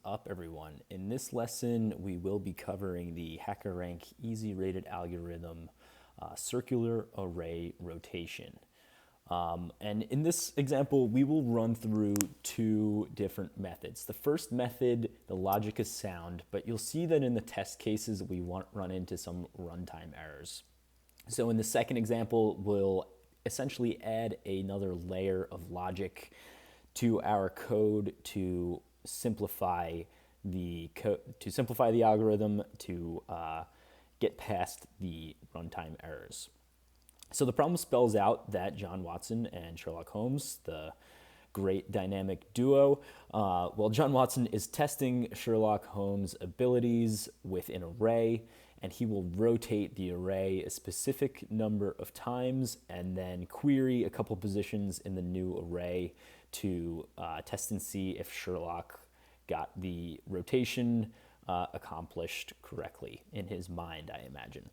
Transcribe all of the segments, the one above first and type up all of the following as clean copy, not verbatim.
up, everyone? In this lesson, we will be covering the Hackerrank easy rated algorithm circular array rotation. And in this example, we will run through two different methods. The first method, the logic is sound, but you'll see that in the test cases, we run into some runtime errors. So in the second example, we'll essentially add another layer of logic to our code to simplify the algorithm to get past the runtime errors. So the problem spells out that John Watson and Sherlock Holmes, the great dynamic duo, John Watson is testing Sherlock Holmes' abilities with an array, and he will rotate the array a specific number of times and then query a couple positions in the new array to test and see if Sherlock got the rotation accomplished correctly in his mind, I imagine.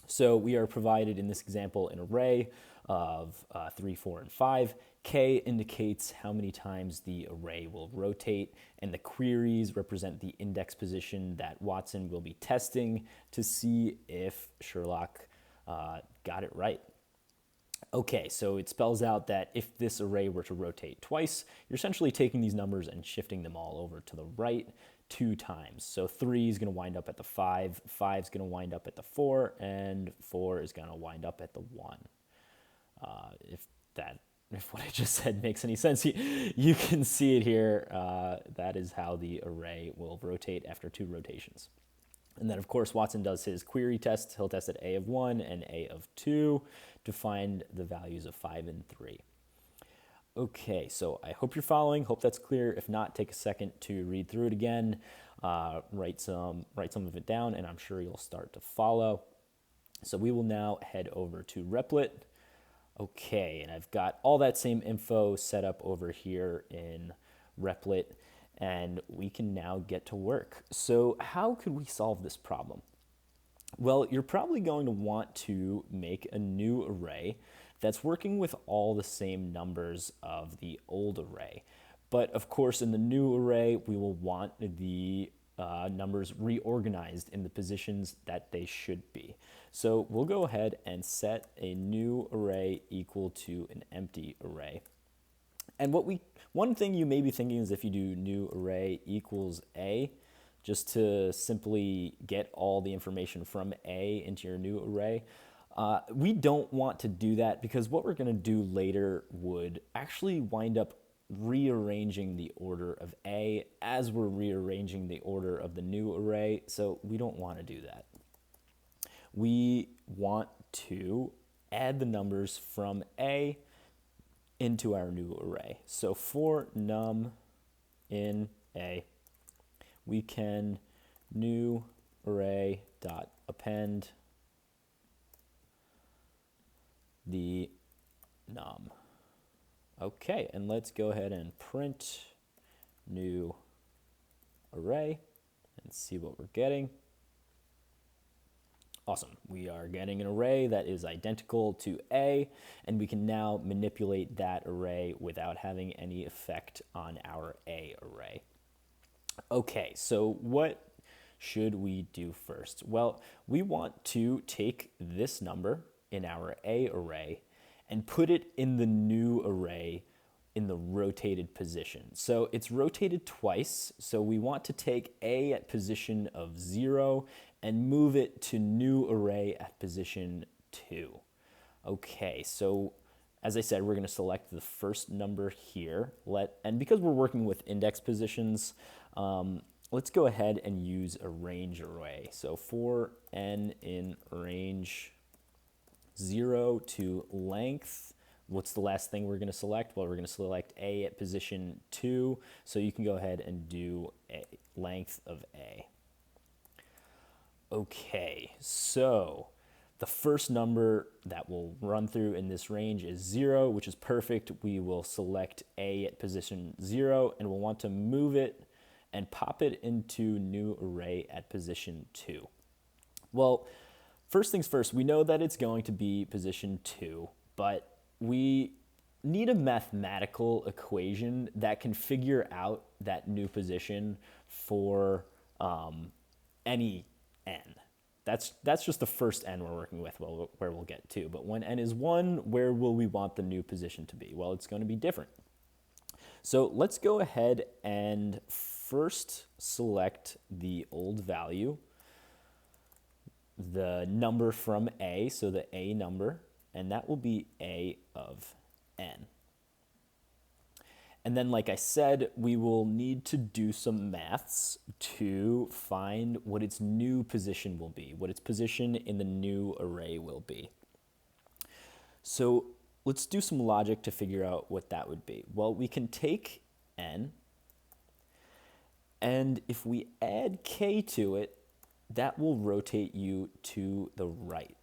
So we are provided in this example an array of 3, 4, and 5. K indicates how many times the array will rotate, and the queries represent the index position that Watson will be testing to see if Sherlock got it right. Okay, so it spells out that if this array were to rotate twice, you're essentially taking these numbers and shifting them all over to the right 2 times. So 3 is going to wind up at the 5, 5 is going to wind up at the 4, and 4 is going to wind up at the 1. If what I just said makes any sense, you can see it here. That is how the array will rotate after 2 rotations. And then, of course, Watson does his query test. He'll test at A of 1 and A of 2 to find the values of 5 and 3. Okay, so I hope you're following. Hope that's clear. If not, take a second to read through it again, write some of it down, and I'm sure you'll start to follow. So we will now head over to Replit. Okay, and I've got all that same info set up over here in Replit, and we can now get to work. So how could we solve this problem? Well, you're probably going to want to make a new array that's working with all the same numbers of the old array. But of course, in the new array, we will want the numbers reorganized in the positions that they should be. So we'll go ahead and set a new array equal to an empty array. And one thing you may be thinking is if you do new array equals A, just to simply get all the information from A into your new array. We don't want to do that because what we're going to do later would actually wind up rearranging the order of A as we're rearranging the order of the new array, so we don't want to do that. We want to add the numbers from A into our new array. So for num in A, we can new array dot append the num. Okay, and let's go ahead and print new array and see what we're getting. Awesome, we are getting an array that is identical to A, and we can now manipulate that array without having any effect on our A array. Okay, so what should we do first? Well, we want to take this number in our A array and put it in the new array in the rotated position. So it's rotated twice, so we want to take A at position of 0 and move it to new array at position 2. Okay, so as I said, we're going to select the first number here. And because we're working with index positions, let's go ahead and use a range array. So for n in range 0 to length, what's the last thing we're going to select? Well, we're going to select A at position 2. So you can go ahead and do a length of A. Okay, so the first number that we'll run through in this range is 0, which is perfect. We will select A at position 0, and we'll want to move it and pop it into new array at position 2. Well, first things first, we know that it's going to be position 2, but we need a mathematical equation that can figure out that new position for any n. That's just the first n we're working with, where we'll get to. But when n is 1, where will we want the new position to be? Well, it's going to be different. So let's go ahead and first select the old value, the number from A, so the A number, and that will be A of n. And then, like I said, we will need to do some maths to find what its new position will be, what its position in the new array will be. So let's do some logic to figure out what that would be. Well, we can take n, and if we add k to it, that will rotate you to the right.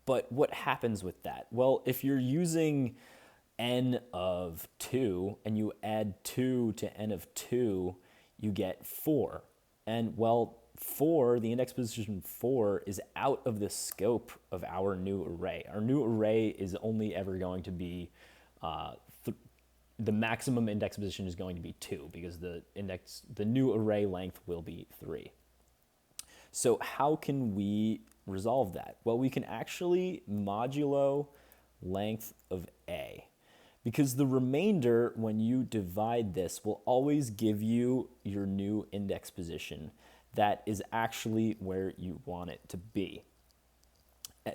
But what happens with that? Well, if you're using n of 2 and you add 2 to n of 2, you get 4. And well, 4, the index position 4, is out of the scope of our new array. Our new array is only ever going to be, the maximum index position is going to be 2, because the new array length will be 3. So how can we resolve that? Well, we can actually modulo length of A, because the remainder, when you divide this, will always give you your new index position that is actually where you want it to be.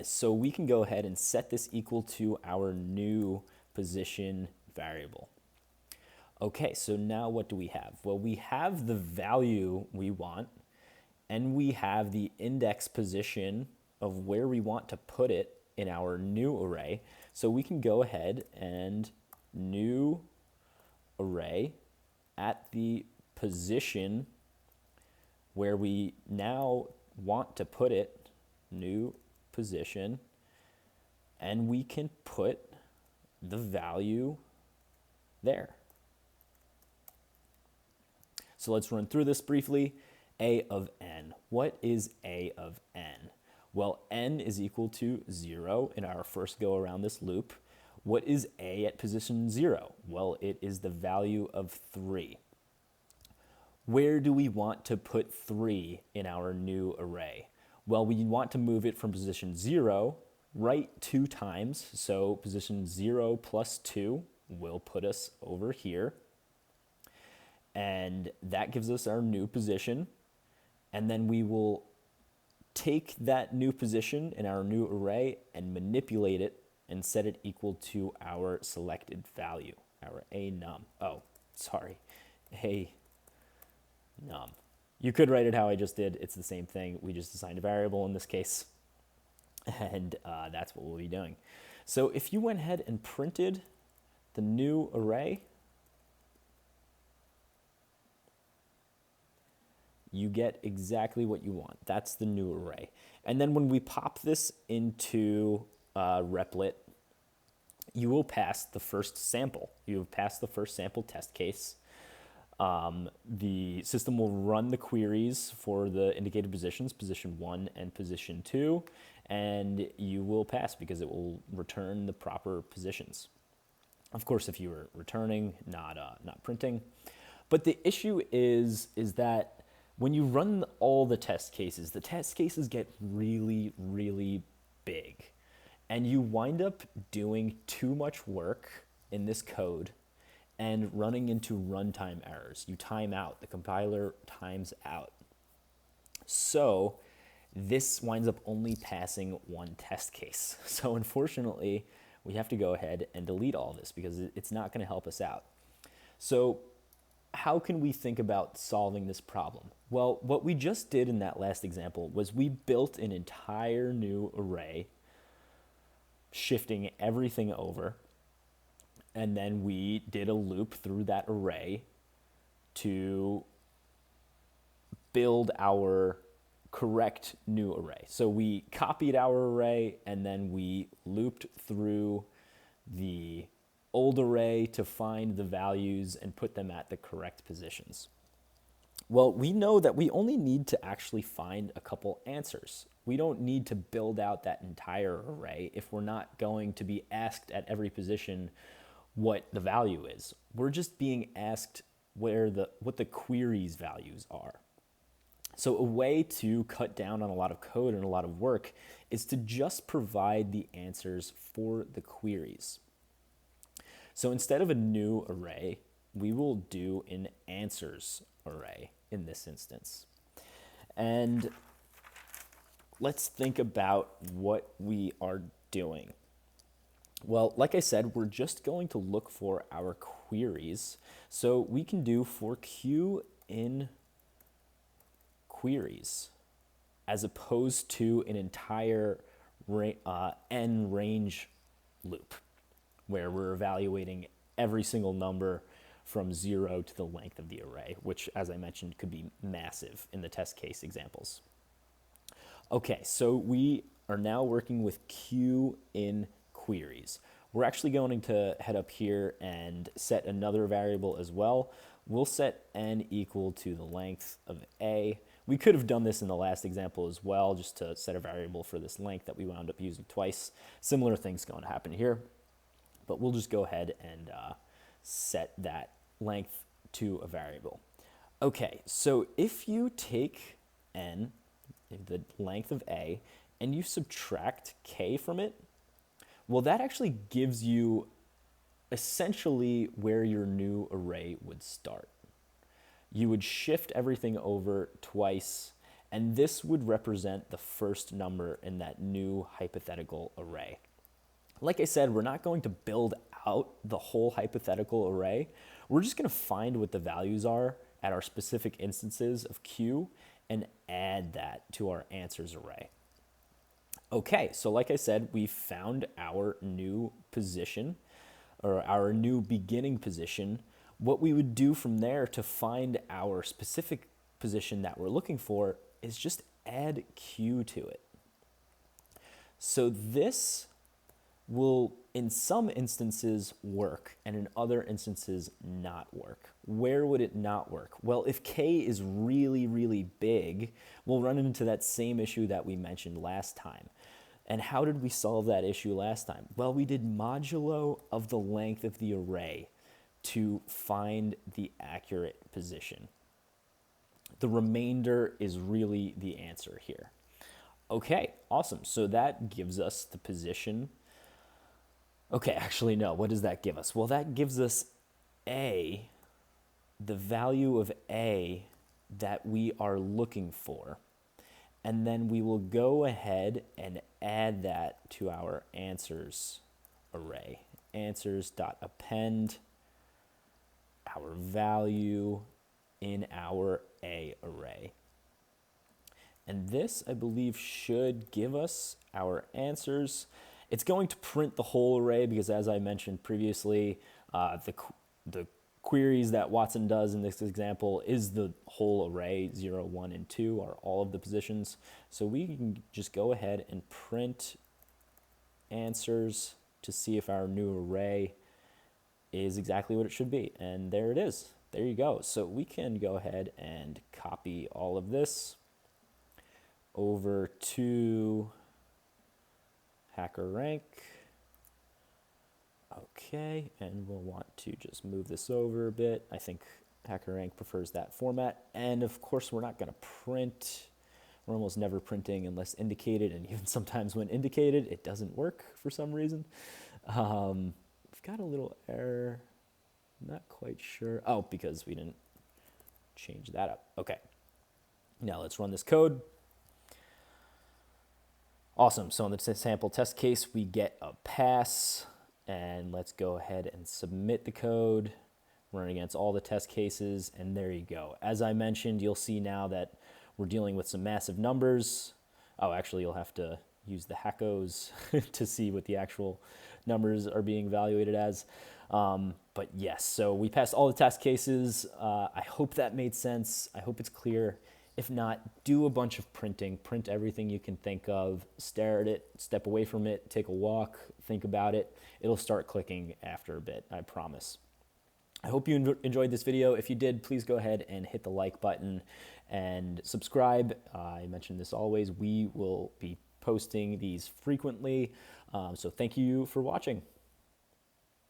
So we can go ahead and set this equal to our new position variable. Okay, so now what do we have? Well, we have the value we want, and we have the index position of where we want to put it in our new array. So we can go ahead and new array at the position where we now want to put it, new position, and we can put the value there. So let's run through this briefly. A of n. What is A of n? Well, n is equal to 0 in our first go around this loop. What is A at position 0? Well, it is the value of 3. Where do we want to put 3 in our new array? Well, we want to move it from position 0 right 2 times. So position 0 plus 2 will put us over here. And that gives us our new position. And then we will take that new position in our new array and manipulate it and set it equal to our selected value, our A num. Oh, sorry, A num. You could write it how I just did. It's the same thing. We just assigned a variable in this case. And that's what we'll be doing. So if you went ahead and printed the new array, you get exactly what you want. That's the new array. And then when we pop this into Replit, you will pass the first sample. You have passed the first sample test case. The system will run the queries for the indicated positions, position 1 and position 2, and you will pass because it will return the proper positions. Of course, if you were returning, not printing. But the issue is that when you run all the test cases get really, really big. And you wind up doing too much work in this code and running into runtime errors. You time out, the compiler times out. So this winds up only passing one test case. So unfortunately, we have to go ahead and delete all this because it's not going to help us out. So how can we think about solving this problem? Well, what we just did in that last example was we built an entire new array, shifting everything over, and then we did a loop through that array to build our correct new array. So we copied our array, and then we looped through the old array to find the values and put them at the correct positions. Well, we know that we only need to actually find a couple answers. We don't need to build out that entire array if we're not going to be asked at every position what the value is. We're just being asked what the query's values are. So a way to cut down on a lot of code and a lot of work is to just provide the answers for the queries. So instead of a new array, we will do an answers array in this instance. And let's think about what we are doing. Well, like I said, we're just going to look for our queries. So we can do for q in queries as opposed to an entire n range loop where we're evaluating every single number from 0 to the length of the array, which, as I mentioned, could be massive in the test case examples. Okay, so we are now working with q in queries. We're actually going to head up here and set another variable as well. We'll set n equal to the length of a. We could have done this in the last example as well, just to set a variable for this length that we wound up using twice. Similar things going to happen here, but we'll just go ahead and set that length to a variable. Okay, so if you take n, the length of a, and you subtract k from it, well, that actually gives you essentially where your new array would start. You would shift everything over twice, and this would represent the first number in that new hypothetical array. Like I said, we're not going to build out the whole hypothetical array. We're just going to find what the values are at our specific instances of q and add that to our answers array. Okay, so like I said, we found our new position, or our new beginning position. What we would do from there to find our specific position that we're looking for is just add q to it. So this will, in some instances, work, and in other instances, not work. Where would it not work? Well, if k is really, really big, we'll run into that same issue that we mentioned last time. And how did we solve that issue last time? Well, we did modulo of the length of the array to find the accurate position. The remainder is really the answer here. Okay, awesome. So that gives us the position. Okay, actually, no. What does that give us? Well, that gives us a, the value of a that we are looking for. And then we will go ahead and add that to our answers array. Answers.append our value in our a array. And this, I believe, should give us our answers. It's going to print the whole array because, as I mentioned previously, the queries that Watson does in this example is the whole array. 0, 1, and 2 are all of the positions. So we can just go ahead and print answers to see if our new array is exactly what it should be. And there it is. There you go. So we can go ahead and copy all of this over to Hackerrank. Okay, and we'll want to just move this over a bit. I think Hackerrank prefers that format. And of course, we're not going to print. We're almost never printing unless indicated, and even sometimes when indicated, it doesn't work for some reason. We've got a little error. Not quite sure. Oh, because we didn't change that up. Okay. Now let's run this code. Awesome. So in the sample test case, we get a pass. And let's go ahead and submit the code, run against all the test cases, and there you go. As I mentioned, you'll see now that we're dealing with some massive numbers. Oh, actually, you'll have to use the hackos to see what the actual numbers are being evaluated as. But yes, so we passed all the test cases. I hope that made sense. I hope it's clear. If not, do a bunch of printing. Print everything you can think of. Stare at it, step away from it, take a walk, think about it. It'll start clicking after a bit, I promise. I hope you enjoyed this video. If you did, please go ahead and hit the like button and subscribe. I mention this always. We will be posting these frequently. So thank you for watching.